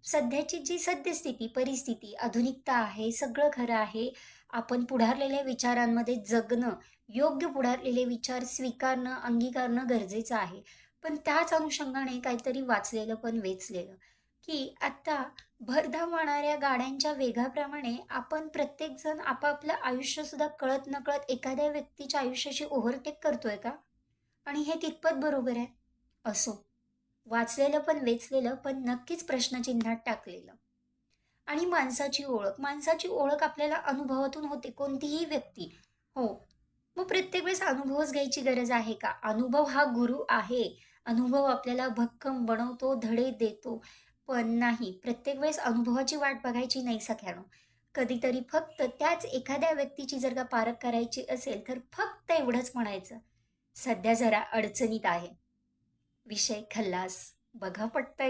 सध्याची जी सद्यस्थिती, परिस्थिती, आधुनिकता आहे, सगळं खरं आहे. आपण पुढारलेल्या विचारांमध्ये जगणं, योग्य पुढारलेले विचार स्वीकारणं, अंगीकारणं गरजेचं आहे. पण त्याच अनुषंगाने काहीतरी वाचलेलं पण वेचलेलं, की आता भरधाव वाहणाऱ्या गाड्यांच्या वेगाप्रमाणे आपण प्रत्येकजण आपापलं आयुष्यसुद्धा कळत-नकळत एखाद्या व्यक्तीच्या आयुष्याशी ओव्हरटेक करतोय का? आणि हे कितपत बरोबर आहे? असो. वाचलेलं पण वेचलेलं, पण नक्कीच प्रश्नचिन्हात टाकलेलं. आणि माणसाची ओळख आपल्याला अनुभवातून होते, कोणतीही व्यक्ती. हो. मग प्रत्येक वेळेस अनुभवच घ्यायची गरज आहे का? अनुभव हा गुरु आहे. अनुभव आपल्याला भक्कम बनवतो, धडे देतो. पण नाही, प्रत्येक वेळेस अनुभवाची वाट बघायची नाही सख्यानो. कधीतरी फक्त त्याच एखाद्या व्यक्तीची जर का पारख करायची असेल, तर फक्त एवढंच म्हणायचं, "सध्या जरा अडचणीत आहे." विषय खल्लास. बघा पटतंय